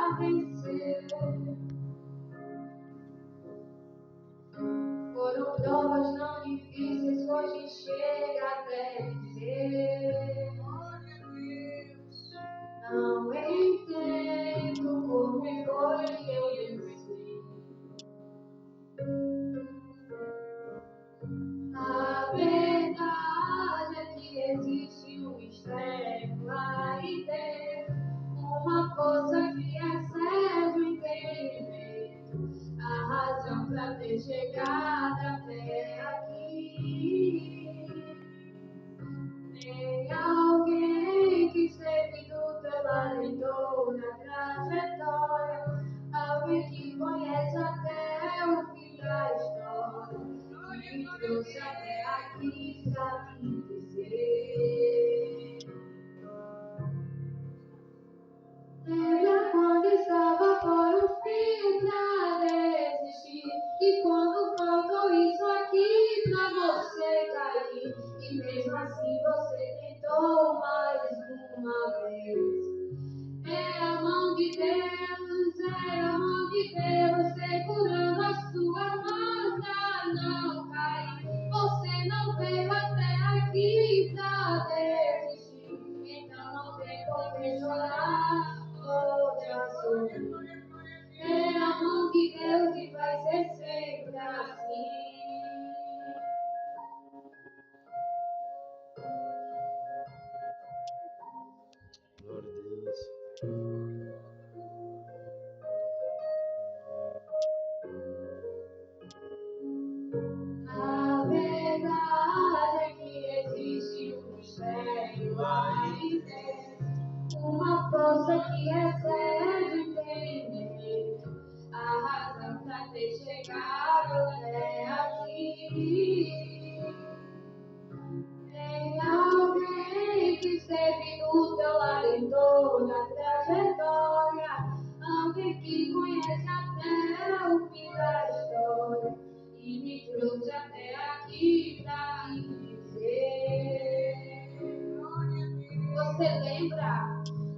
a vencer. Foram provas não difíceis, hoje chega até dizer. Não entendo como foi que eu venci. A verdade é que existe um mistério aí dentro, uma força que excede o entendimento, a razão pra ter chegado até aqui. Tem alguém que esteve do teu lado em toda a trajetória, alguém que conhece até o fim da história, que me trouxe até aqui pra me dizer. Lembra quando estava por um fio pra desistir, e quando faltou isso aqui pra você cair, e mesmo assim você tentou mais uma vez. É a mão de Deus, é a mão de Deus segurando a sua mão pra não cair. Você não veio até aqui pra desistir, então não tem por que chorar ou te assustar. É a mão de Deus e vai ser sempre assim. Glória a Deus. A verdade é que existe um mistério aí dentro, uma força que excede o entendimento, a razão pra ter chegado até aqui. Tem alguém que esteve do teu lado em toda a trajetória, alguém que conhece até o fim da história, e me trouxe até aqui pra me dizer. Você lembra?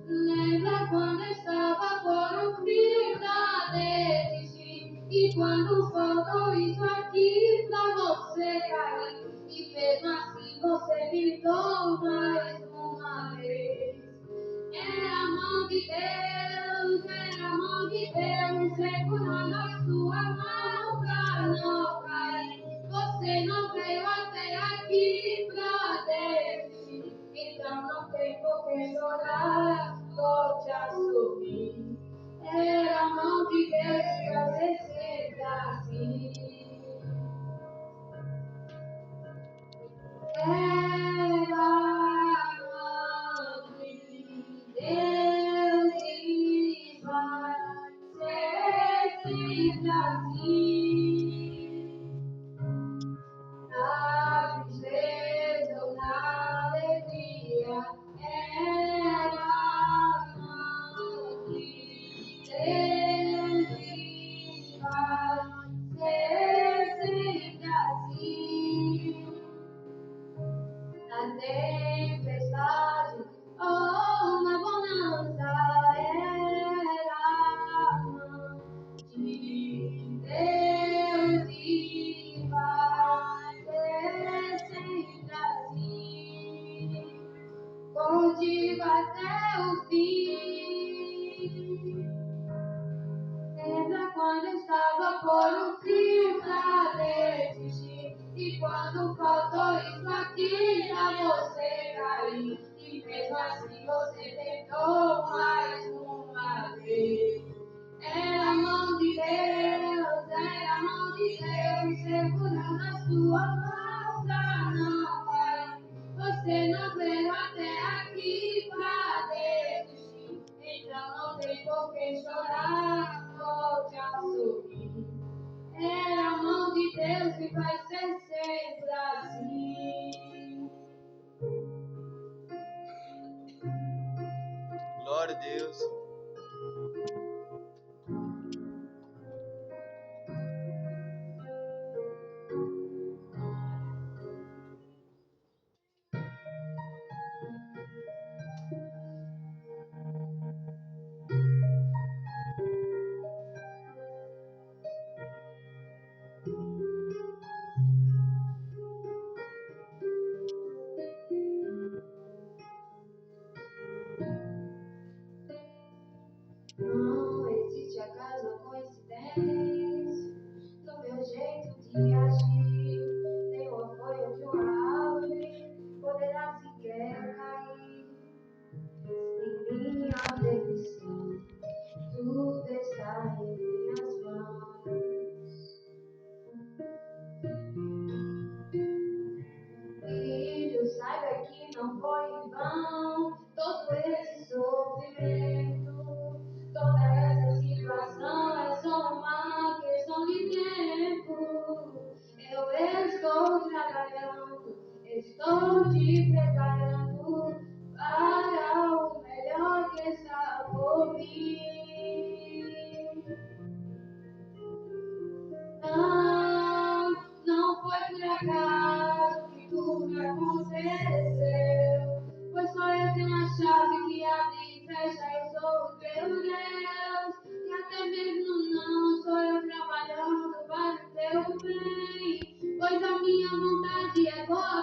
Lembra quando estava por um fio pra desistir, e quando faltou isso aqui pra você cair, e mesmo assim você gritou mais uma vez. É a mão de Deus, é a mão de Deus segurando a sua mão pra não cair. Você não veio até aqui pra desistir, então não tem por que chorar ou te assumir. É a mão de Deus que vai ser sempre assim. É a mão de Deus e vai ser sempre assim. Na tristeza ou na alegria, é a mão de Deus e vai ser sempre assim. Na tempestade ou na bonança, era a mão de Deus e vai ser sempre assim, contigo até o fim. Lembra quando estava por um fio pra desistir, e quando faltou isso aqui pra você cair, e mesmo assim você tentou mais uma vez. Era a mão de Deus, era a mão de Deus segurando a sua mão pra não cair. Você não veio até aqui pra desistir, então não tem por que chorar ou te assumir. É a mão de Deus que vai ser sempre assim.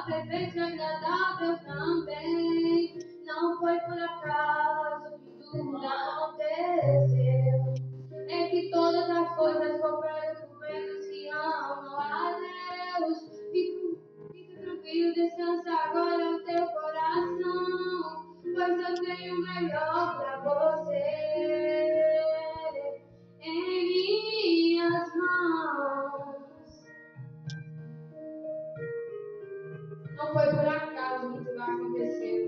perfeito e agradável também. Não foi por acaso que tudo aconteceu. É que todas as coisas cooperam por menos que amam a Deus. Fica tranquilo, descansa agora o teu coração, pois eu tenho o melhor pra você em minhas mãos. Não foi por acaso que tudo aconteceu.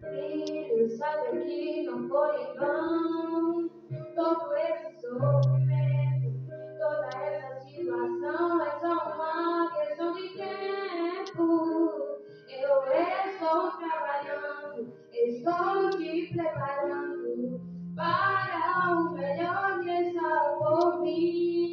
Filho, sabe que não foi em vão. Todo esse sofrimento, toda essa situação é só uma questão de tempo. Eu estou trabalhando, estou te preparando para o melhor que está por vir.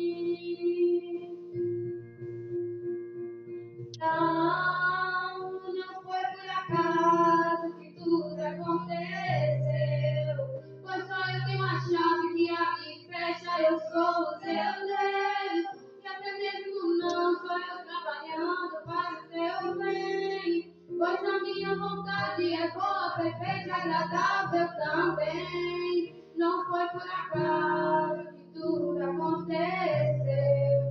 Não foi por acaso que tudo aconteceu. Pois só eu tenho a chave que abre e fecha, eu sou o teu Deus. E até mesmo não sou eu trabalhando para o teu bem. Pois a minha vontade é boa, perfeita e agradável também. Não foi por acaso que tudo aconteceu.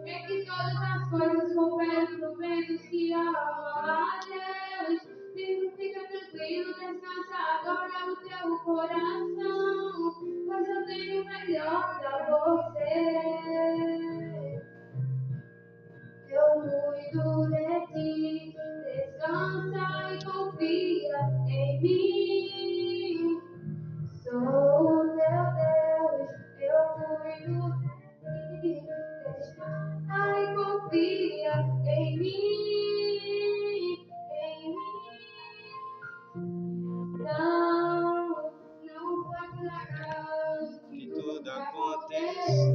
É que todas as coisas cooperam pro bem dos que amam a Deus. Fica tranquilo, descansa agora o teu coração, pois eu tenho o melhor pra você. Eu cuido de ti, descansa e confia em mim. Sou o teu Deus, eu cuido de ti, descansa e confia em mim, em mim. Não foi por acaso que tudo aconteceu.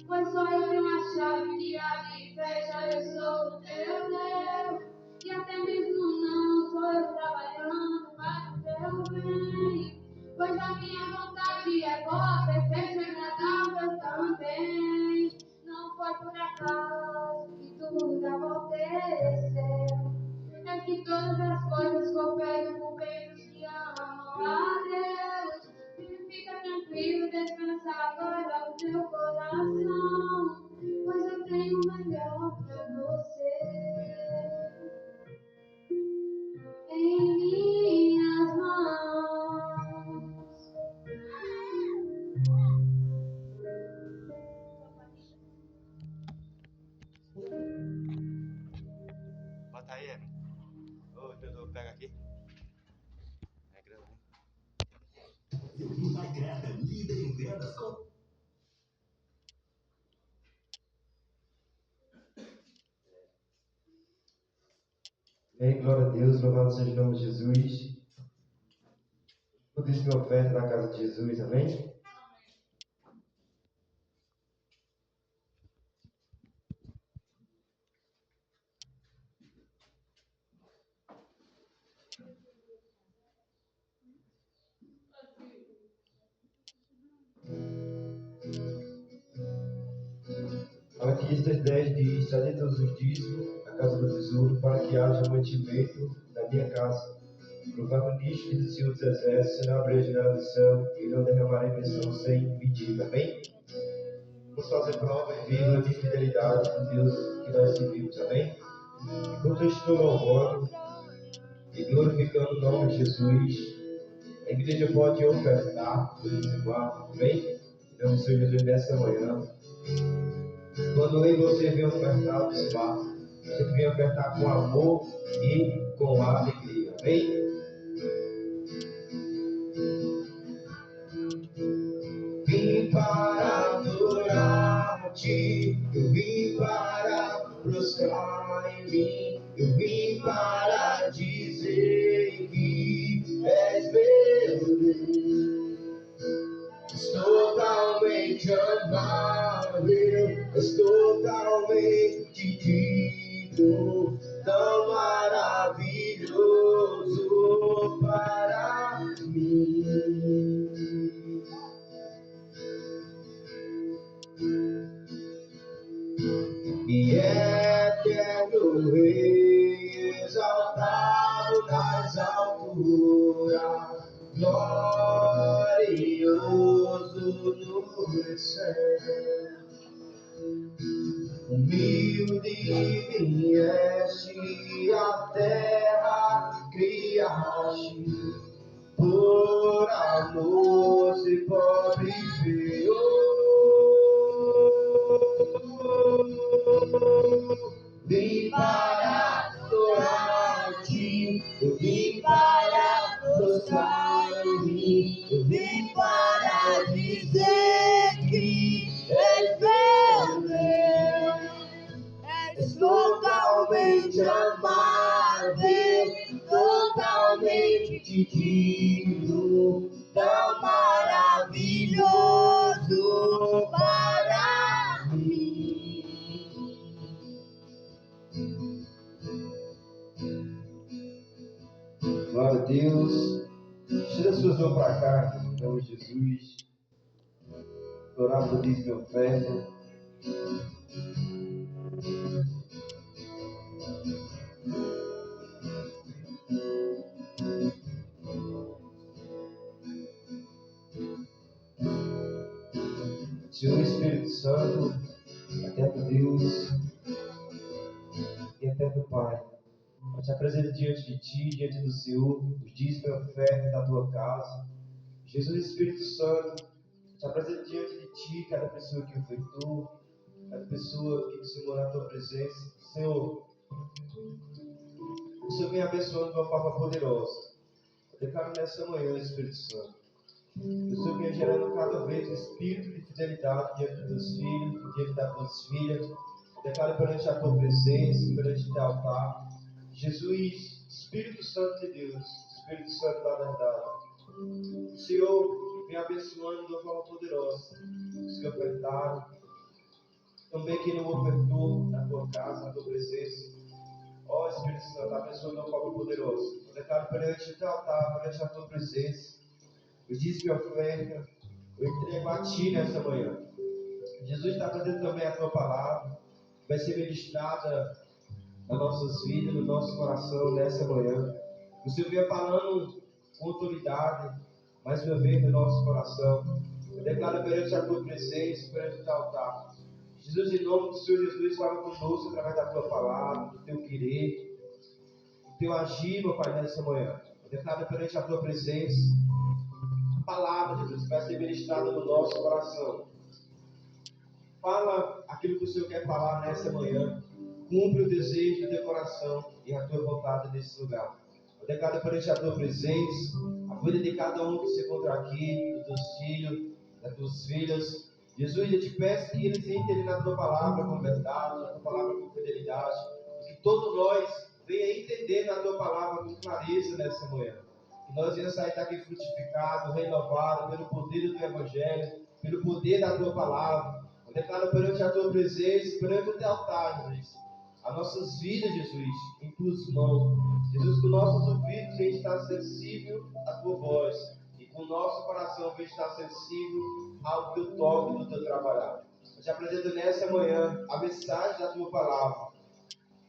Pois só eu tenho a chave que abre e fecha, eu sou o teu Deus. E até mesmo não sou eu trabalhando para o teu bem. Pois a minha vontade é boa, perfeita e agradável também. Não foi por acaso que tudo aconteceu. É que todas as coisas cooperam por bem dos que amam a Deus. Fica tranquilo, descansa agora o teu coração, pois eu tenho o melhor pra você em minhas mãos. Bota aí, Evan. Ô, Dudu, pega aqui. É grande. Integrada, líder em vendas com... Amém, glória a Deus, louvado seja o nome de Jesus. Tudo isso me oferta na casa de Jesus, amém? Malaquias 10 diz: trazei todos os dízimos à casa do tesouro, para que haja mantimento na minha casa. Proclamo nisto, diz o Senhor dos Exércitos: não abrirei a janela do céu e não derramarei bênção sem medida, amém? Vamos fazer prova e vírgula de fidelidade do Deus que nós servimos, amém? Enquanto eu estou louvando e glorificando o nome de Jesus, a igreja pode ofertar, amém? Em nome do Senhor Jesus, nessa manhã. Quando eu e você vem ofertar, você vem ofertar com amor e com alegria, amém? Vim para adorar-te, eu vim para prostrar em mim, eu vim para dizer que és meu Deus. Totalmente amável, és totalmente digno, tão maravilhoso para mim. E por amor, se pobre e feio. Vim para adorar-te, eu vim para prostrar-me, eu vim para dizer que és meu Deus, és totalmente amável, totalmente digno, tão maravilhoso para mim. Glória a Deus. Tira as suas mãos para cá, em nome de Jesus. Orar por isso, meu oferta. Senhor Espírito Santo, eterno Deus e eterno Pai, eu te apresento diante de Ti, diante do Senhor, os dias de oferta da Tua casa. Jesus Espírito Santo, eu te apresento diante de Ti cada pessoa que ofertou, cada pessoa que Senhor na Tua presença. Senhor, o Senhor vem abençoando de uma forma poderosa. Eu declaro nessa manhã, Espírito Santo, o Senhor vem gerando cada vez espírito de fidelidade diante dos teus filhos, diante das tuas filhas. Eu declaro perante a tua presença, perante o teu altar. Jesus, Espírito Santo de Deus, Espírito Santo da verdade. O Senhor vem abençoando de uma forma poderosa os que ofertaram. Também quem não ofertou na tua casa, na tua presença. Ó Espírito Santo, abençoa de uma forma poderosa. Eu declaro perante o teu altar, perante a tua presença. Eu disse minha oferta, eu entrego a Ti nessa manhã. Jesus está fazendo também a Tua palavra, vai ser ministrada nas nossas vidas, no nosso coração nessa manhã. O Senhor vem falando com autoridade, mais uma vez no nosso coração. Eu declaro perante a Tua presença, perante o Teu altar. Jesus, em nome do Senhor Jesus, fala conosco através da Tua palavra, do Teu querer, do Teu agir, meu Pai, nessa manhã. Eu declaro perante a Tua presença, palavra de Deus vai ser ministrada no nosso coração. Fala aquilo que o Senhor quer falar nessa manhã. Cumpre o desejo do teu coração e a tua vontade nesse lugar. Eu declaro perante a tua presença, a vida de cada um que se encontra aqui, dos teus filhos, das tuas filhas. Jesus, eu te peço que eles entrem na tua palavra com verdade, na tua palavra com fidelidade. Que todos nós venha entender na tua palavra com clareza nessa manhã. Que nós venhamos sair daqui frutificado, renovado pelo poder do teu evangelho, pelo poder da tua palavra. Eu declaro perante a tua presença, perante o teu altar, Jesus, as nossas vidas, Jesus, em tuas mãos. Jesus, com nossos ouvidos venham estar sensível à tua voz, e com o nosso coração venham estar sensível ao teu toque, do teu trabalhar. Eu te apresento nessa manhã a mensagem da tua palavra.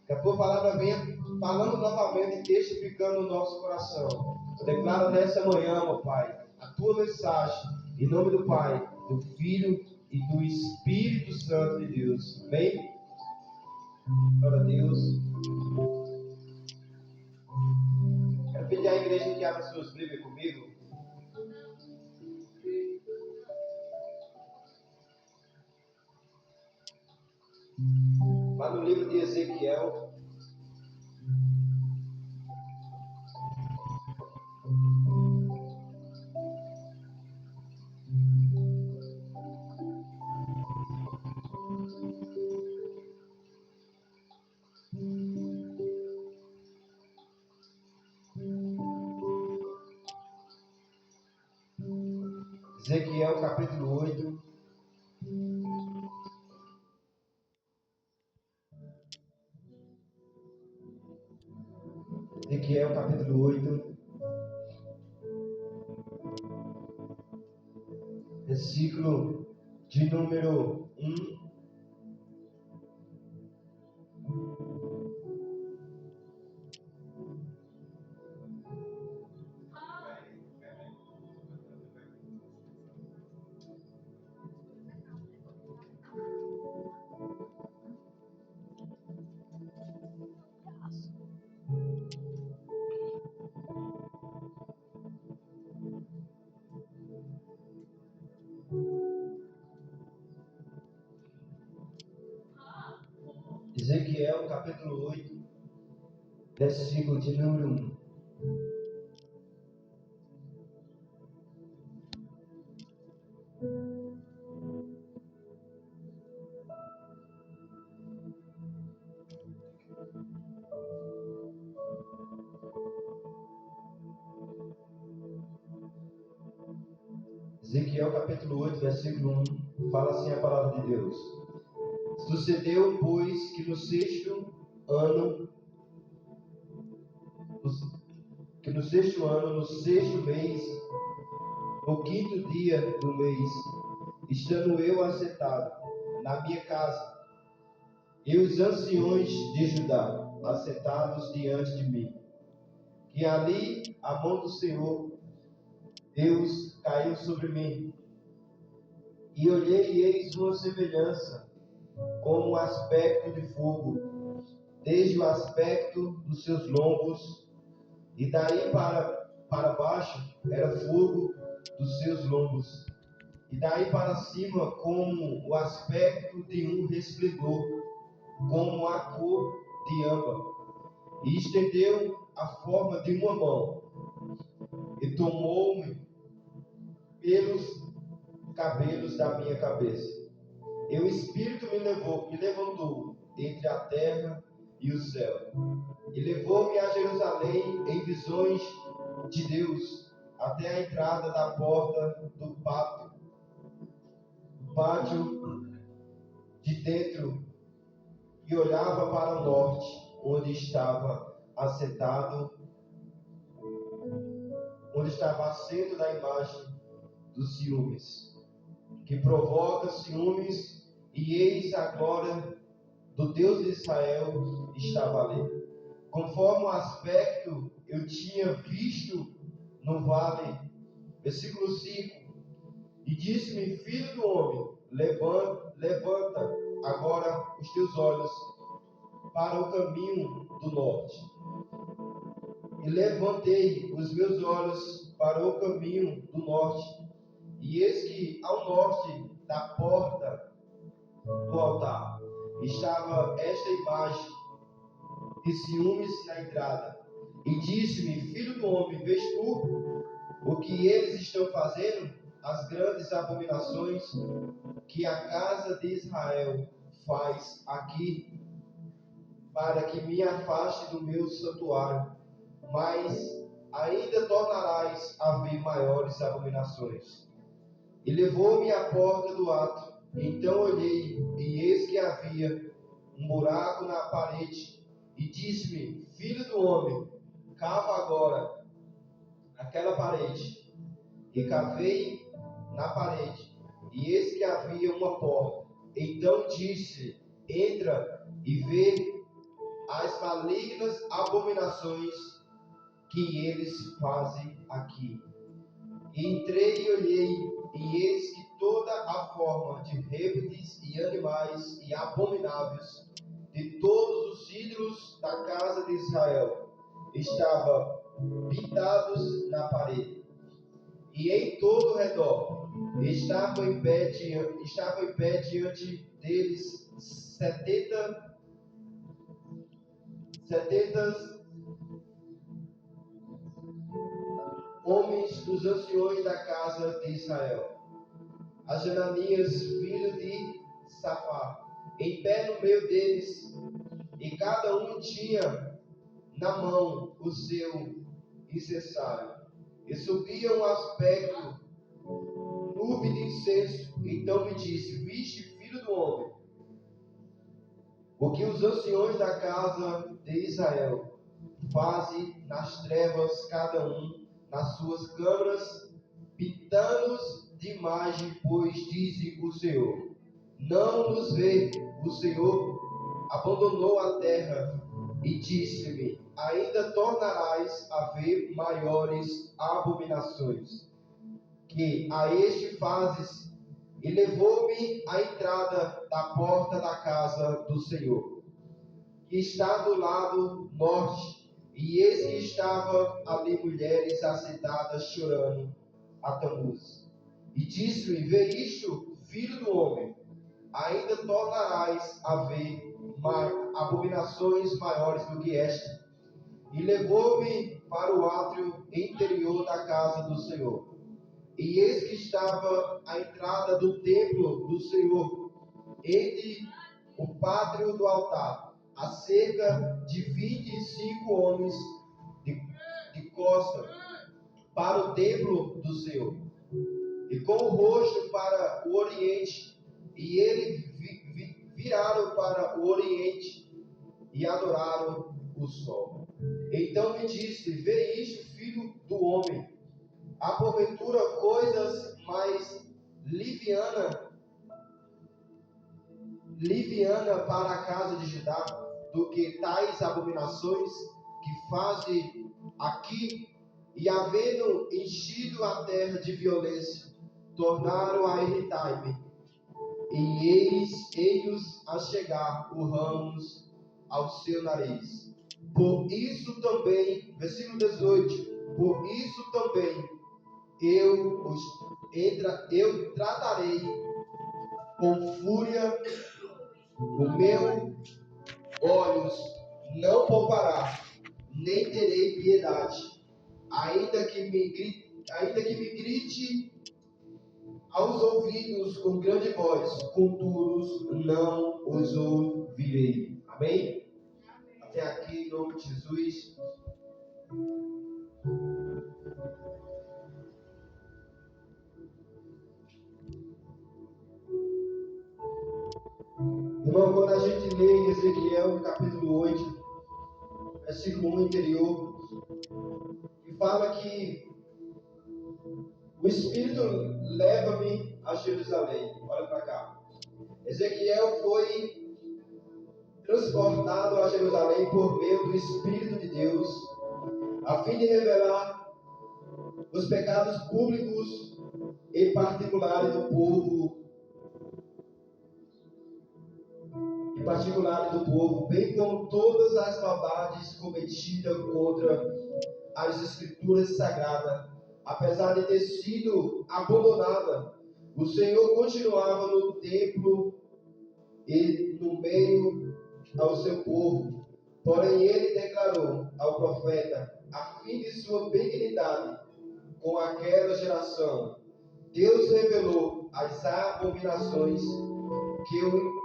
Que a tua palavra venha falando novamente e testificando o nosso coração. Eu declaro nessa manhã, meu Pai, a tua mensagem, em nome do Pai, do Filho e do Espírito Santo de Deus. Amém? Glória a Deus. Quero pedir à igreja que abra suas Bíblias comigo. Lá no livro de Ezequiel. Ezequiel capítulo 8. Ezequiel capítulo 8. Versículo de número 1. Ezequiel, capítulo 8, versículo de número 1. Ezequiel capítulo 8, versículo 1, fala assim a palavra de Deus. Sucedeu, pois, que no sexto ano, no sexto mês, no quinto dia do mês, estando eu assentado na minha casa, e os anciões de Judá assentados diante de mim, que ali a mão do Senhor Deus caiu sobre mim, e olhei e eis uma semelhança, como um aspecto de fogo, desde o aspecto dos seus lombos, e daí para baixo era fogo dos seus lombos, e daí para cima como o aspecto de um resplendor, como a cor de âmbar, e estendeu a forma de uma mão, e tomou-me pelos cabelos da minha cabeça. E o Espírito me levantou entre a terra e o céu, e levou-me a Jerusalém em visões de Deus, até a entrada da porta do pátio de dentro, e olhava para o norte, onde estava assento da imagem dos ciúmes, que provoca ciúmes, e eis a glória do Deus de Israel estava ali. Conforme o aspecto eu tinha visto no vale. Versículo 5. E disse-me: filho do homem, levanta agora os teus olhos para o caminho do norte. E levantei os meus olhos para o caminho do norte, e eis que ao norte da porta do altar estava esta imagem de ciúmes na entrada. E disse-me: filho do homem, vês tu o que eles estão fazendo? As grandes abominações que a casa de Israel faz aqui, para que me afaste do meu santuário. Mas ainda tornarás a ver maiores abominações. E levou-me à porta do ato. Então olhei, e eis que havia um buraco na parede. E disse-me: filho do homem, cava agora aquela parede. E cavei na parede, e eis que havia uma porta. Então disse: entra e vê as malignas abominações que eles fazem aqui. E entrei e olhei, e eis que toda a forma de répteis e animais e abomináveis de todos os ídolos da casa de Israel estavam pintados na parede. E em todo o redor estavam em pé diante deles 70 homens dos anciões da casa de Israel. A Jananias, filho de Safá, em pé no meio deles, e cada um tinha na mão o seu incensário, e subia um aspecto nuvem de incenso. Então me disse: viste, filho do homem, o que os anciões da casa de Israel fazem nas trevas, cada um nas suas câmaras, pintando-os de imagem, pois dizem o Senhor: não nos vê. O Senhor abandonou a terra. E disse-me: ainda tornarás a ver maiores abominações que a este fazes. E levou-me à entrada da porta da casa do Senhor, que está do lado norte, e eis que estavam ali mulheres assentadas chorando a Tamuz. E disse-me: vê isto, filho do homem, ainda tornarás a ver abominações maiores do que esta. E levou-me para o átrio interior da casa do Senhor. E eis que estava à entrada do templo do Senhor, entre o pátrio do altar, a cerca de 25 homens de costa para o templo do Senhor, e com o rosto para o oriente, e eles viraram para o oriente e adoraram o sol. Então me disse: vê isto, filho do homem, há porventura coisas mais liviana para a casa de Judá do que tais abominações que fazem aqui? E havendo enchido a terra de violência, tornaram a irritar-me, e eis a chegar os ramos ao seu nariz. Por isso também, versículo 18, por isso também eu tratarei com fúria, o meu olhos não poupará, nem terei piedade, ainda que me grite aos ouvidos com grande voz, contudo não os ouvirei. Amém? Até aqui, em nome de Jesus. Irmão, quando a gente lê em Ezequiel, capítulo 8, versículo 1 anterior, que fala que o Espírito leva-me a Jerusalém. Olha para cá. Ezequiel foi transportado a Jerusalém por meio do Espírito de Deus, a fim de revelar os pecados públicos e particulares do povo, bem como todas as maldades cometidas contra as Escrituras sagradas. Apesar de ter sido abandonada, o Senhor continuava no templo e no meio ao seu povo. Porém, ele declarou ao profeta, a fim de sua benignidade com aquela geração, Deus revelou as abominações que o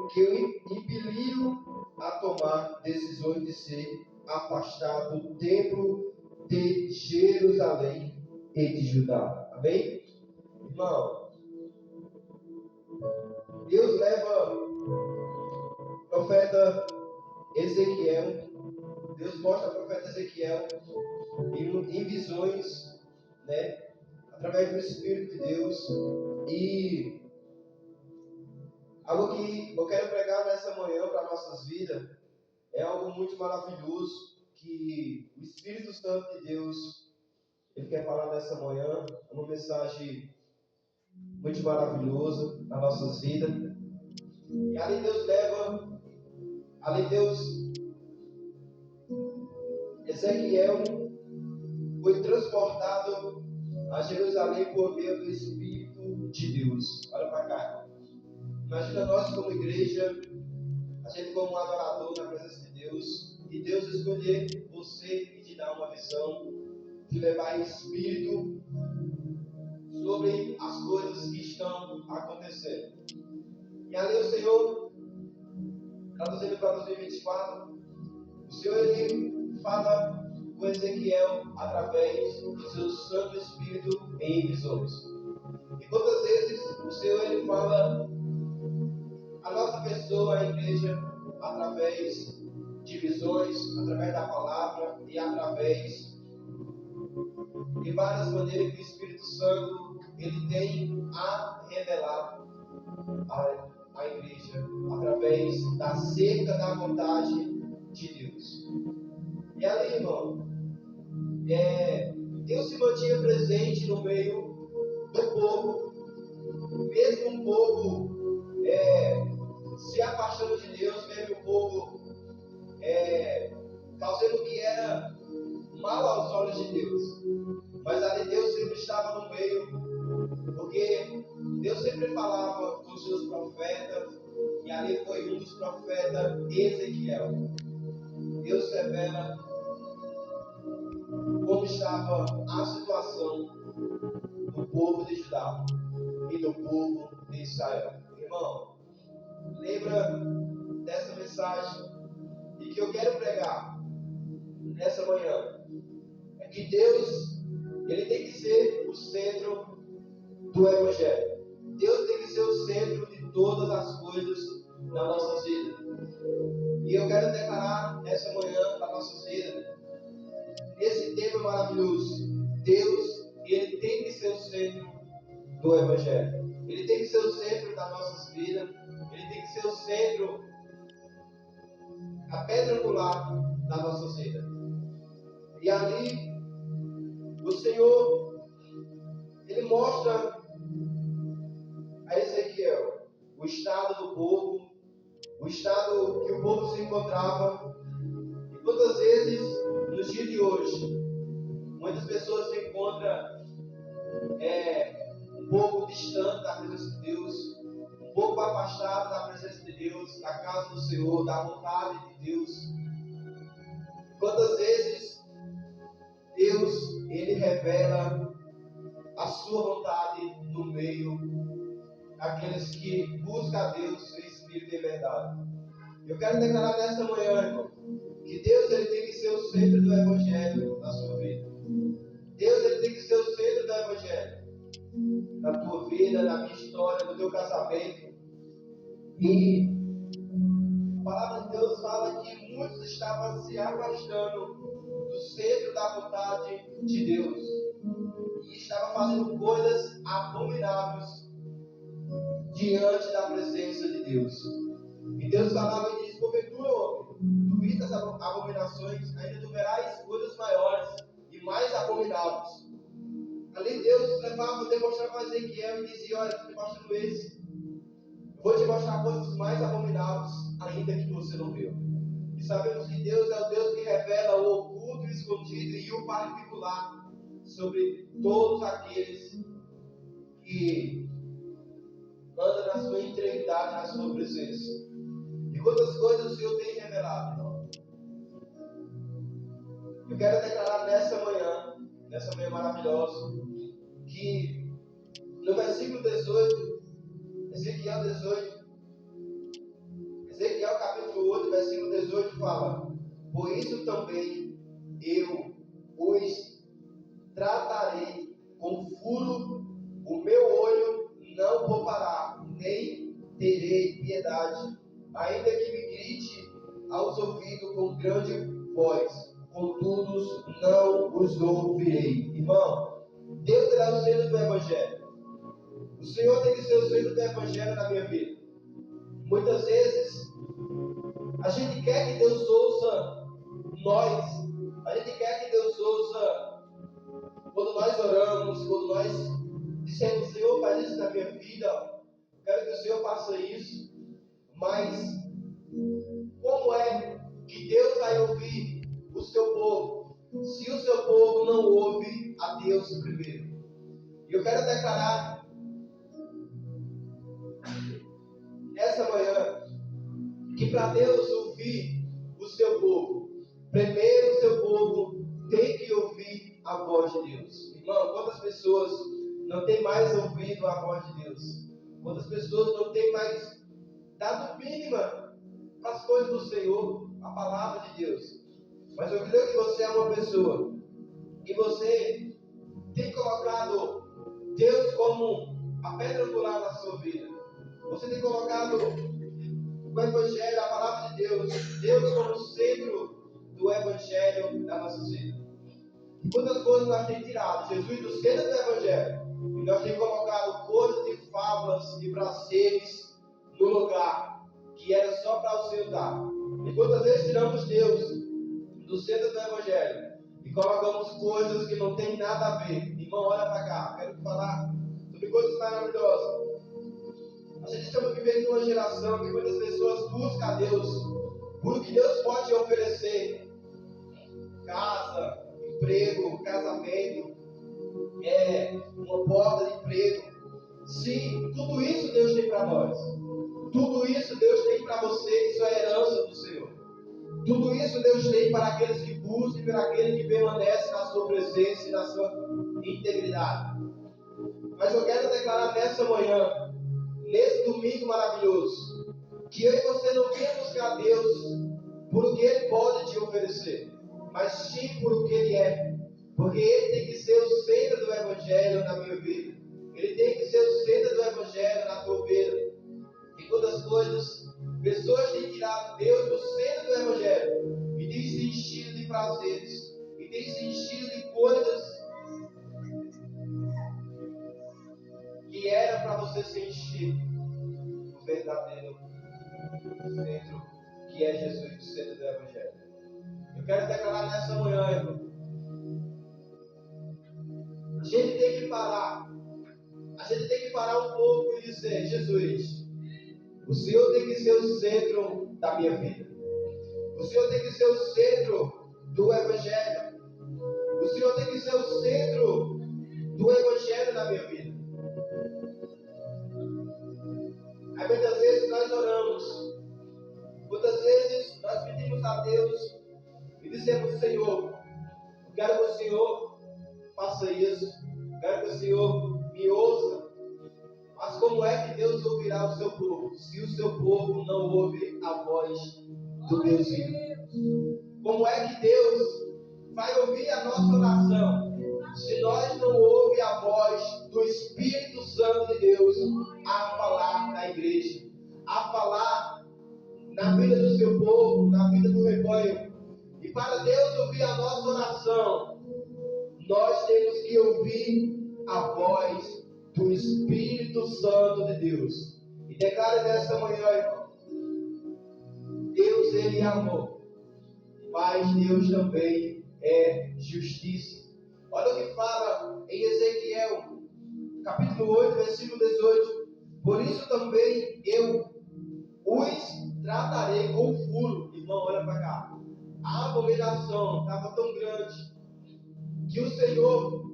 impeliram a tomar decisões de ser afastado do templo de Jerusalém e de Judá. Amém? Irmão, Deus leva o profeta Ezequiel, Deus mostra ao profeta Ezequiel em visões, né, através do Espírito de Deus. E algo que eu quero pregar nessa manhã para nossas vidas é algo muito maravilhoso que o Espírito Santo de Deus ele quer falar nessa manhã. É uma mensagem muito maravilhosa nas nossas vidas. E além Deus, Ezequiel foi transportado a Jerusalém por meio do Espírito de Deus. Olha para cá. Imagina nós como igreja, a gente como um adorador na presença de Deus, e Deus escolher você e te dar uma visão, de levar em espírito sobre as coisas que estão acontecendo. E ali o Senhor, traduzindo para 2024, o Senhor ele fala com Ezequiel através do seu Santo Espírito em visões. E quantas vezes o Senhor ele fala a nossa pessoa, a igreja, através de visões, através da palavra e através de várias maneiras que o Espírito Santo ele tem a revelar a igreja através da cerca da vontade de Deus. E ali, irmão, Deus se mantinha presente no meio do povo, mesmo o povo se afastando de Deus, mesmo o povo fazendo o que era mal aos olhos de Deus. Mas ali Deus sempre estava no meio, porque Deus sempre falava com os seus profetas, e ali foi um dos profetas Ezequiel. Deus revela como estava a situação do povo de Judá e do povo de Israel. Irmão, lembra dessa mensagem e que eu quero pregar nessa manhã? É que Deus, Ele tem que ser o centro do Evangelho. Deus tem que ser o centro de todas as coisas na nossa vida. E eu quero declarar nessa manhã para nossas vidas esse tema maravilhoso. Deus, Ele tem que ser o centro do Evangelho. Ele tem que ser o centro das nossas vidas. Ele tem que ser o centro, a pedra angular da nossa vida. E ali, o Senhor, Ele mostra a Ezequiel o estado do povo, o estado que o povo se encontrava. E quantas vezes, nos dias de hoje, muitas pessoas se encontram um pouco distante da presença de Deus, um pouco afastado da presença de Deus, da casa do Senhor, da vontade de Deus. Quantas vezes Deus, Ele revela a sua vontade no meio daqueles que buscam a Deus em espírito e verdade. Eu quero declarar nesta manhã, irmão, que Deus, Ele tem que ser o centro do Evangelho na sua vida. Deus, Ele tem que ser o centro do Evangelho na tua vida, na minha história, no teu casamento. E a palavra de Deus fala que muitos estavam se afastando do centro da vontade de Deus e estavam fazendo coisas abomináveis diante da presença de Deus. E Deus falava e disse: porventura, homem, tu viste as abominações, ainda tu verás coisas maiores e mais abomináveis. Ali Deus levava, demonstrava a Ezequiel e dizia: olha, estou te mostrando esse. Eu vou te mostrar coisas mais abomináveis ainda que você não viu. E sabemos que Deus é o Deus que revela o oculto, o escondido e o particular sobre todos aqueles que andam na sua integridade, na sua presença. E quantas coisas o Senhor tem revelado, irmão? Eu quero declarar nessa manhã maravilhosa, que no versículo 18, Ezequiel 18, Ezequiel capítulo 8, versículo 18 fala: por isso também eu os tratarei com furo, o meu olho não poupará, nem terei piedade, ainda que me grite aos ouvidos com grande voz, contudo não os ouvirei. Irmão, Deus terá o centro do Evangelho. O Senhor tem que ser o centro do Evangelho na minha vida. Muitas vezes a gente quer que Deus ouça nós, a gente quer que Deus ouça quando nós oramos, quando nós dissemos: Senhor, faz isso na minha vida, quero que o Senhor faça isso. Mas como é que Deus vai ouvir o seu povo se o seu povo não ouve a Deus primeiro? E eu quero declarar essa manhã que para Deus ouvir o seu povo, primeiro o seu povo tem que ouvir a voz de Deus. Irmão, quantas pessoas não têm mais ouvido a voz de Deus? Quantas pessoas não têm mais dado mínima para as coisas do Senhor, a palavra de Deus? Mas eu creio que você é uma pessoa que você tem colocado Deus como a pedra angular na sua vida. Você tem colocado o Evangelho, a palavra de Deus como centro do Evangelho da nossa vida. E quantas coisas nós temos tirado Jesus do centro do Evangelho, e nós temos colocado coisas e fábulas e prazeres no lugar que era só para o Senhor dar. E quantas vezes tiramos Deus do centro do Evangelho e colocamos coisas que não tem nada a ver. Irmão, olha para cá, quero te falar sobre coisas maravilhosas. A gente estamos vivendo uma geração que muitas pessoas buscam a Deus por o que Deus pode oferecer: casa, emprego, casamento, uma porta de emprego. Sim, tudo isso Deus tem para nós. Tudo isso Deus tem para você, isso é herança do Senhor. Tudo isso Deus tem para aqueles que buscam e para aquele que permanece na sua presença e na sua integridade. Mas eu quero declarar nessa manhã, nesse domingo maravilhoso, que eu e você não venha buscar Deus por o que Ele pode te oferecer, mas sim por o que Ele é. Porque Ele tem que ser o centro do Evangelho na minha vida. Ele tem que ser o centro do Evangelho na tua vida. E quantas coisas, pessoas têm tirado Deus do centro do Evangelho e têm se enchido de prazeres, e têm se enchido de coisas que era para você se encher do verdadeiro centro, que é Jesus, do centro do Evangelho. Eu quero declarar nessa manhã, irmão, a gente tem que parar. A gente tem que parar um pouco e dizer: Jesus, o Senhor tem que ser o centro da minha vida. O Senhor tem que ser o centro do Evangelho. O Senhor tem que ser o centro do Evangelho na minha vida. Aí muitas vezes nós oramos, muitas vezes nós pedimos a Deus e dizemos: Senhor, eu quero que o Senhor faça isso, eu quero que o Senhor me ouça. Mas como é que Deus ouvirá o seu povo, se o seu povo não ouve a voz do Deus vivo? Como é que Deus vai ouvir a nossa oração se nós não ouvimos a voz do Espírito Santo de Deus a falar na igreja, a falar na vida do seu povo, na vida do rebanho? E para Deus ouvir a nossa oração, nós temos que ouvir a voz do Espírito Santo de Deus. E declare nessa manhã, irmão, Deus, Ele é amor, mas Deus também é justiça. Olha o que fala em Ezequiel, capítulo 8, versículo 18. Por isso também eu os tratarei com furo. Irmão, olha para cá. A abominação estava tão grande que o Senhor,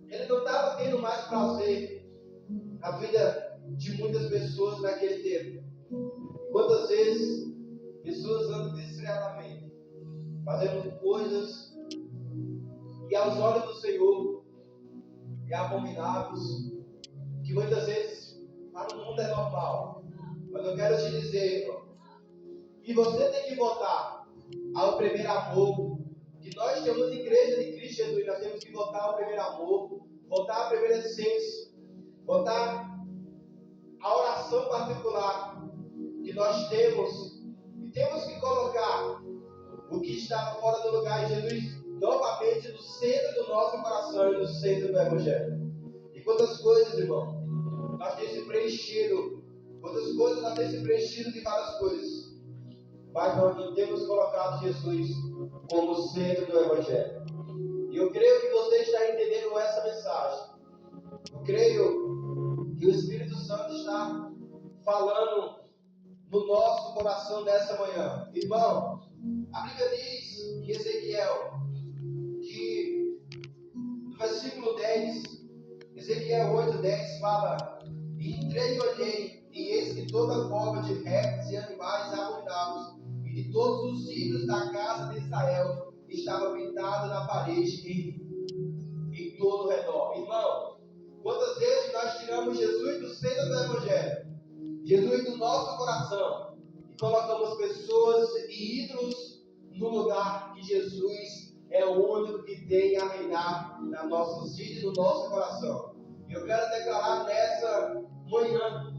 Ele não estava tendo mais prazer na vida de muitas pessoas naquele tempo. Quantas vezes pessoas andam desfreadamente, fazendo coisas que aos olhos do Senhor é abomináveis, que muitas vezes para o mundo é normal. Mas eu quero te dizer, irmão, que você tem que voltar ao primeiro amor. Que nós temos igreja de Cristo Jesus, nós temos que voltar ao primeiro amor, voltar à primeira essência, voltar à oração particular que nós temos, e temos que colocar o que estava fora do lugar de Jesus novamente no centro do nosso coração e no centro do Evangelho. E quantas coisas, irmão, nós temos se preenchido, quantas coisas nós temos se preenchido de várias coisas, mas nós não temos colocado Jesus como centro do Evangelho. E eu creio que você está entendendo essa mensagem. Eu creio que o Espírito Santo está falando no nosso coração nessa manhã. Irmão, a Bíblia diz em Ezequiel que no versículo 10, Ezequiel 8:10 fala: E entrei e olhei, e eis que toda forma de répteis e animais abomináveis e de todos os ídolos da casa de Israel estava pintado na parede em todo o redor. Irmão, quantas vezes nós tiramos Jesus do centro do Evangelho, Jesus do nosso coração, e colocamos pessoas e ídolos no lugar que Jesus é o único que tem a reinar nas nossas vidas e no nosso coração. E eu quero declarar nessa manhã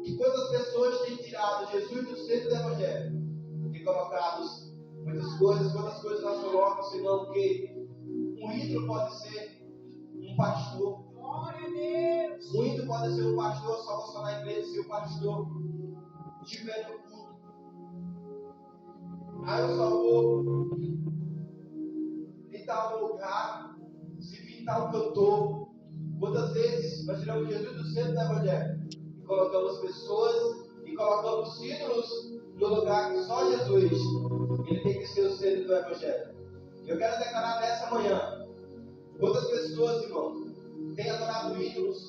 que quantas pessoas têm tirado Jesus do centro do Evangelho e colocado muitas coisas, quantas coisas nós colocamos, senão que um ídolo pode ser um pastor. Glória a Deus. Um ídolo pode ser um pastor, só na igreja se o pastor estiver no culto. Aí eu só vou pintar um lugar, se pintar um cantor. Quantas vezes nós tiramos Jesus do centro do Evangelho e colocamos pessoas e colocamos ídolos no lugar que só Jesus, Ele tem que ser o centro do Evangelho. Eu quero declarar nessa manhã, quantas pessoas, irmão, têm adorado ídolos,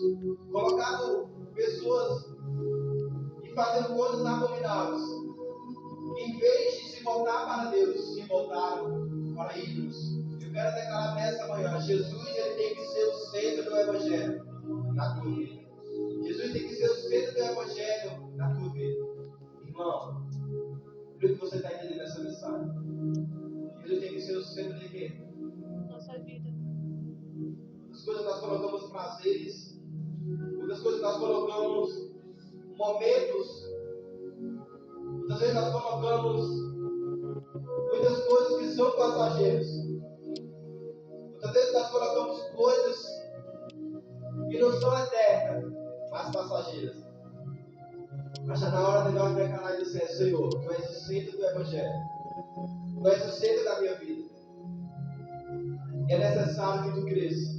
colocado pessoas e fazendo coisas abomináveis, em vez de se voltar para Deus, se voltaram para ídolos. Eu quero declarar nessa manhã: Jesus ele tem que ser o centro do Evangelho na tua vida. Jesus tem que ser o centro do Evangelho na tua vida. Irmão, o que você está entendendo nessa mensagem? Jesus tem que ser o centro de quê? Nossa vida. Muitas coisas nós colocamos prazeres, muitas coisas nós colocamos momentos, muitas vezes nós colocamos muitas coisas que são passageiras. Muitas vezes nós colocamos coisas que não são eternas, mas passageiras. Mas já na hora de nós declarar e dizer: Senhor, Tu és o centro do Evangelho, Tu és o centro da minha vida. E é necessário que Tu cresça.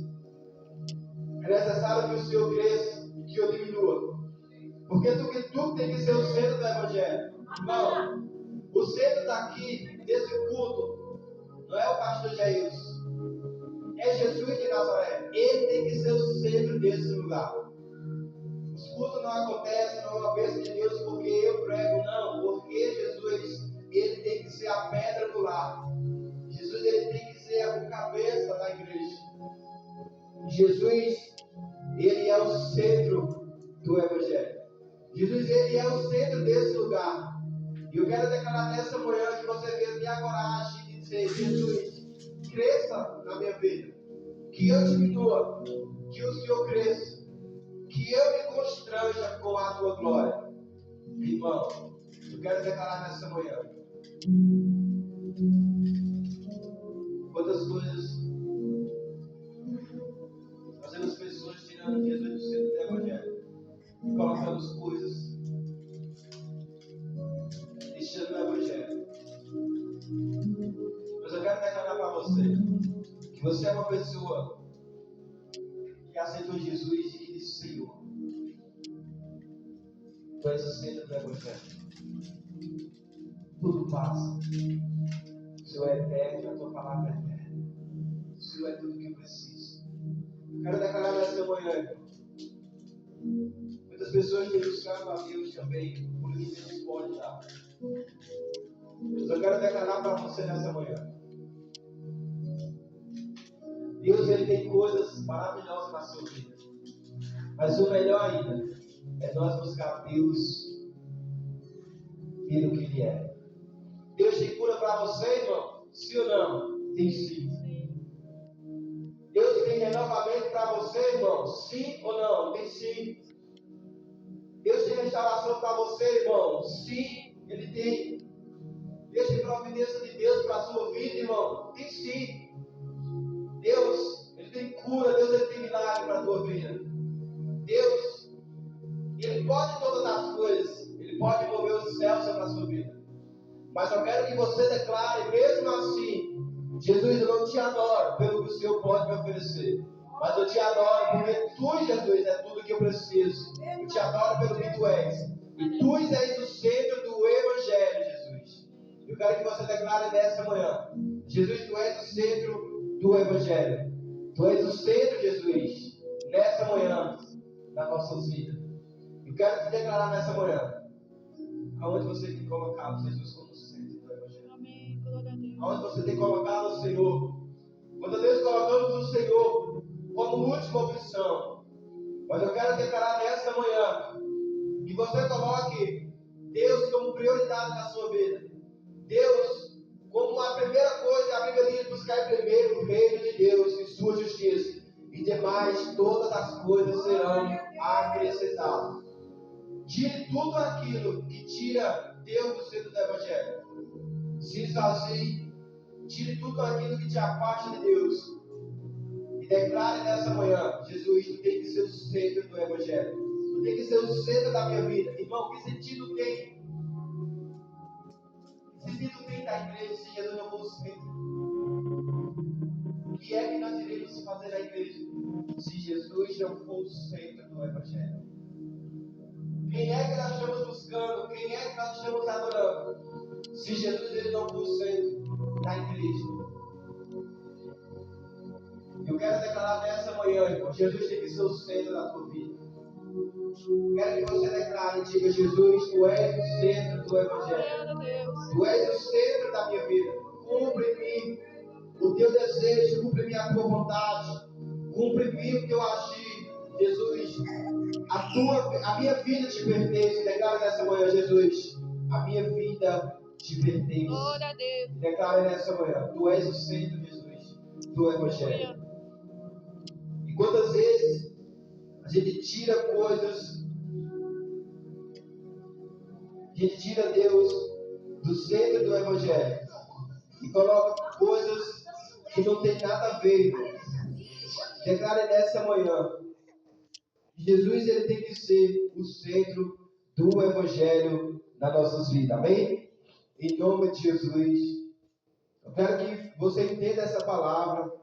É necessário que o Senhor cresça e que eu diminua. Porque tu tem que ser o centro do Evangelho. Irmão, o centro daqui, desse culto, não é o pastor Jairus. É Jesus de Nazaré. Ele tem que ser o centro desse lugar. Os cultos não acontecem, não é uma bênção de Deus porque eu prego, não. Porque Jesus, ele tem que ser a pedra do lar. Jesus, ele tem que ser a cabeça da igreja. Jesus, ele é o centro do Evangelho. Jesus, ele é o centro desse lugar. E eu quero declarar nessa manhã que você venha ter a coragem de dizer: Jesus, cresça na minha vida. Que eu diminua, que o Senhor cresça. Que eu me constranja com a tua glória. Irmão, eu quero declarar nessa manhã: quantas coisas nós vemos pessoas tirando Jesus do centro do Evangelho e colocando as coisas, deixando o Evangelho. Mas eu quero declarar para você que você é uma pessoa que aceitou Jesus e que disse: Senhor, Tu és o centro do Evangelho. Tudo passa. O Senhor é eterno, a Tua palavra é eterna. O Senhor é tudo que eu preciso. Eu quero declarar nessa manhã, irmão. Muitas pessoas têm buscado a Deus também, por isso que Deus pode dar. Mas eu quero declarar para você nessa manhã: Deus, ele tem coisas maravilhosas na sua vida. Mas o melhor ainda é nós buscar Deus pelo que Ele é. Deus tem cura para você, irmão? Sim ou não? Tem sim. Deus tem renovamento para você, irmão? Sim ou não? Tem sim. Deus tem restauração para você, irmão? Sim, Ele tem. Deus tem providência de Deus para a sua vida, irmão? Tem sim. Deus, Ele tem cura, Deus, Ele tem milagre para a tua vida. Deus, Ele pode todas as coisas. Ele pode mover os céus sobre a sua vida. Mas eu quero que você declare, mesmo assim: Jesus, eu não te adoro pelo que o Senhor pode me oferecer. Mas eu te adoro porque Tu, Jesus, é tudo que eu preciso. Eu te adoro pelo que Tu és. E Tu és o centro do Evangelho, Jesus. Eu quero que você declare nessa manhã: Jesus, Tu és o centro do Evangelho. Tu és o centro, Jesus, nessa manhã, na nossa vida. Eu quero te declarar nessa manhã: aonde você tem colocado Jesus como centro do Evangelho? Amém. Glória a Deus. Aonde você tem colocado o Senhor? Quantas vezes colocamos o Senhor como última opção? Mas eu quero declarar nessa manhã que você coloque Deus como prioridade na sua vida. Deus como a primeira coisa. A Bíblia diz: buscar primeiro o reino de Deus e sua justiça, e demais todas as coisas serão acrescentadas. Tire tudo aquilo que tira Deus do centro do Evangelho. Se esvazie, tire tudo aquilo que te afasta de Deus. E declare nessa manhã: Jesus, Tu tem que ser o centro do Evangelho. Tu tem que ser o centro da minha vida. Irmão, que sentido tem? Que sentido tem da igreja se Jesus não for o centro? O que é que nós iremos fazer na igreja se Jesus não for o centro do Evangelho? Quem é que nós estamos buscando? Quem é que nós estamos adorando? Se Jesus ele não for o centro da igreja. Eu quero declarar nessa manhã, irmão: Jesus tem que ser o centro da tua vida. Quero que você declare: declare e diga: Jesus, tu és o centro do Evangelho. Glória a Deus. Tu és o centro da minha vida. Cumpre em mim o teu desejo, cumpre em mim a tua vontade, cumpre em mim o teu agir. Jesus, a minha vida te pertence. Declare nessa manhã: Jesus, a minha vida te pertence. Glória a Deus. Declare nessa manhã: tu és o centro, Jesus, do Evangelho. E quantas vezes a gente tira coisas, a gente tira Deus do centro do Evangelho e coloca coisas que não tem nada a ver, irmão. Declare nessa manhã: Jesus, ele tem que ser o centro do Evangelho nas nossas vidas, amém? Em nome de Jesus. Eu quero que você entenda essa palavra,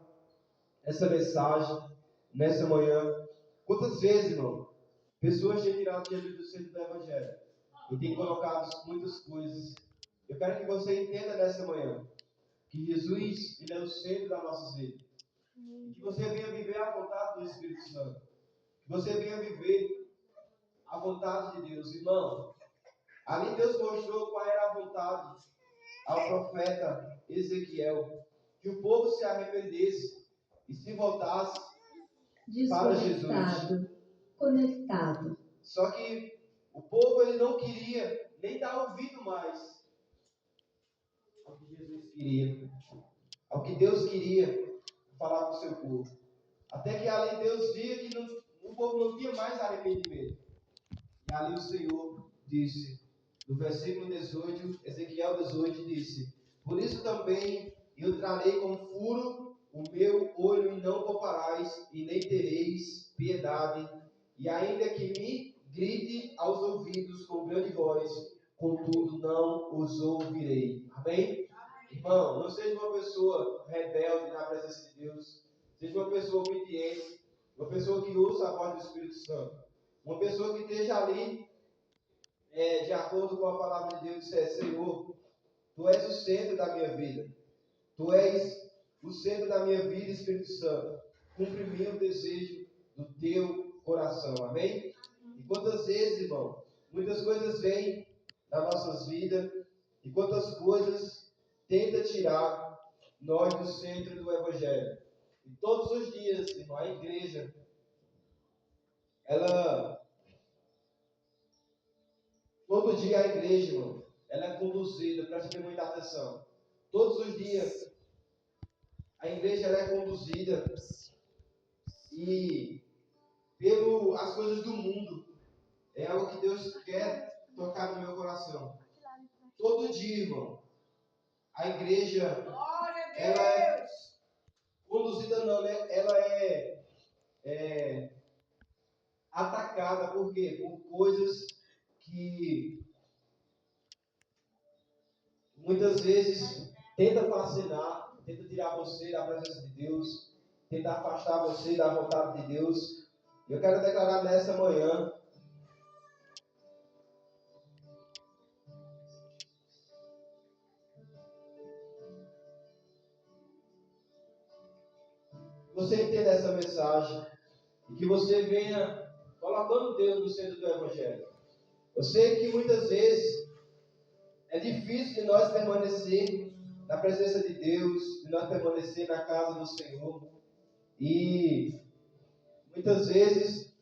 essa mensagem, nessa manhã. Quantas vezes, irmão, pessoas têm tirado Jesus do centro do Evangelho e têm colocado muitas coisas. Eu quero que você entenda nessa manhã que Jesus, ele é o centro das nossas vidas. E que você venha viver a vontade do Espírito Santo. Que você venha viver a vontade de Deus. Irmão, ali Deus mostrou qual era a vontade ao profeta Ezequiel. Que o povo se arrependesse e se voltasse para Jesus. Conectado. Só que o povo ele não queria nem dar ouvido mais ao que Jesus queria, ao que Deus queria falar com o seu povo. Até que ali Deus via que o povo não tinha mais arrependimento. E ali o Senhor disse, no versículo 18, Ezequiel 18 disse: por isso também eu trarei com furo o meu olho e não pouparás, e nem tereis piedade, e ainda que me grite aos ouvidos com grande voz, contudo não os ouvirei. Amém? Irmão, não seja uma pessoa rebelde na presença de Deus. Seja uma pessoa obediente, uma pessoa que ouça a voz do Espírito Santo. Uma pessoa que esteja ali, de acordo com a palavra de Deus, disser: Senhor, Tu és o centro da minha vida. Tu és o centro da minha vida, Espírito Santo. Cumpre em mim o desejo do Teu coração. Amém? E quantas vezes, irmão, muitas coisas vêm nas nossas vidas, e quantas coisas tenta tirar nós do centro do Evangelho. E todos os dias, irmão, a igreja, todo dia a igreja, irmão, ela é conduzida, preste bem muita atenção. Todos os dias a igreja ela é conduzida e as coisas do mundo. É algo que Deus quer tocar no meu coração. Todo dia, irmão, a igreja ela é conduzida, não, né? Ela é atacada. Por quê? Por coisas que muitas vezes tenta fascinar, tenta tirar você da presença de Deus, tenta afastar você da vontade de Deus. E eu quero declarar nessa manhã que você entenda essa mensagem e que você venha colocando Deus no centro do Evangelho. Eu sei que muitas vezes é difícil de nós permanecer na presença de Deus, de nós permanecer na casa do Senhor. E muitas vezes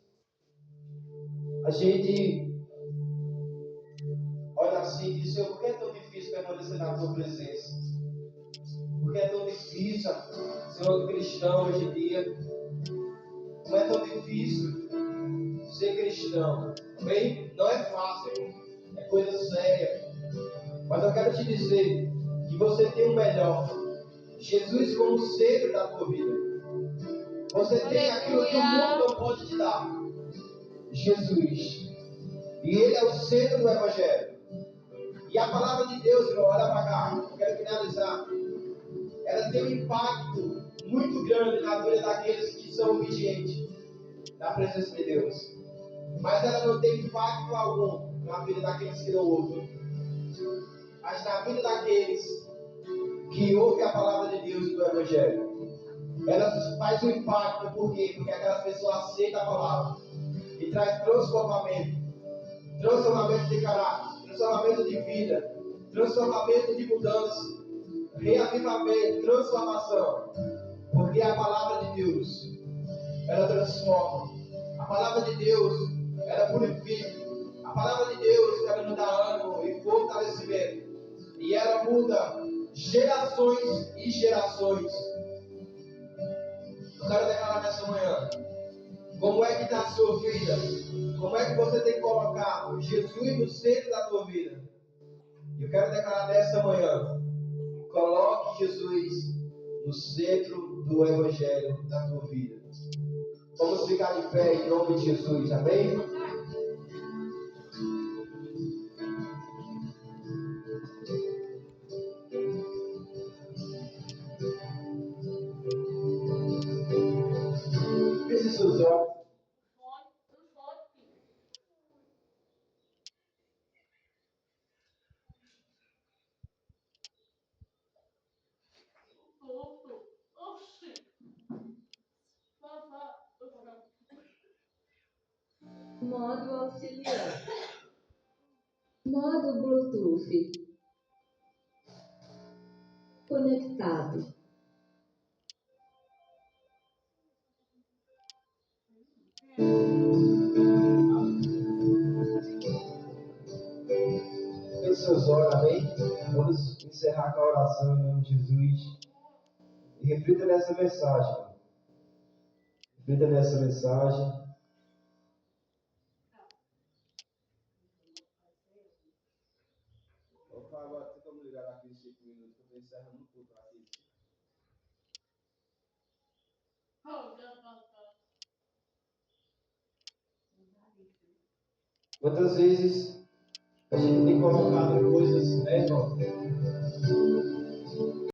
a gente olha assim e diz: Senhor, por que é tão difícil permanecer na tua presença? Por que é tão difícil ser um cristão hoje em dia? Não é tão difícil ser cristão, bem? Não é fácil, é coisa séria. Mas eu quero te dizer que você tem o melhor. Jesus como centro da tua vida. Você tem aquilo que o mundo não pode te dar. Jesus. E Ele é o centro do Evangelho. E a palavra de Deus, irmão, olha para cá. Eu quero finalizar. Ela tem um impacto muito grande na vida daqueles que são obedientes na presença de Deus. Mas ela não tem impacto algum na vida daqueles que não ouvem. Mas na vida daqueles que ouvem a palavra de Deus e do Evangelho, ela faz um impacto. Por quê? Porque aquelas pessoas aceitam a palavra e traz transformamento, transformamento de caráter, transformamento de vida, transformamento de mudança, reavivamento, transformação. Porque a palavra de Deus, ela transforma. A palavra de Deus, ela purifica. A palavra de Deus, ela nos dá ânimo e fortalecimento. E ela muda gerações e gerações. Eu quero declarar nessa manhã. Como é que está a sua vida? Como é que você tem colocado Jesus no centro da tua vida? Eu quero declarar nessa manhã. Coloque Jesus no centro do Evangelho da tua vida. Vamos ficar de pé em nome de Jesus, amém? Feche seus olhos. Modo auxiliar. Modo Bluetooth. Conectado. Feche seus olhos, amém? Vamos encerrar com a oração em nome de Jesus. E reflita nessa mensagem. Reflita nessa mensagem. Por favor, tem como ligar aqui em 5 minutos, que eu estou encerrando um pouco aqui. Quantas vezes a gente tem colocado coisas, né, irmão?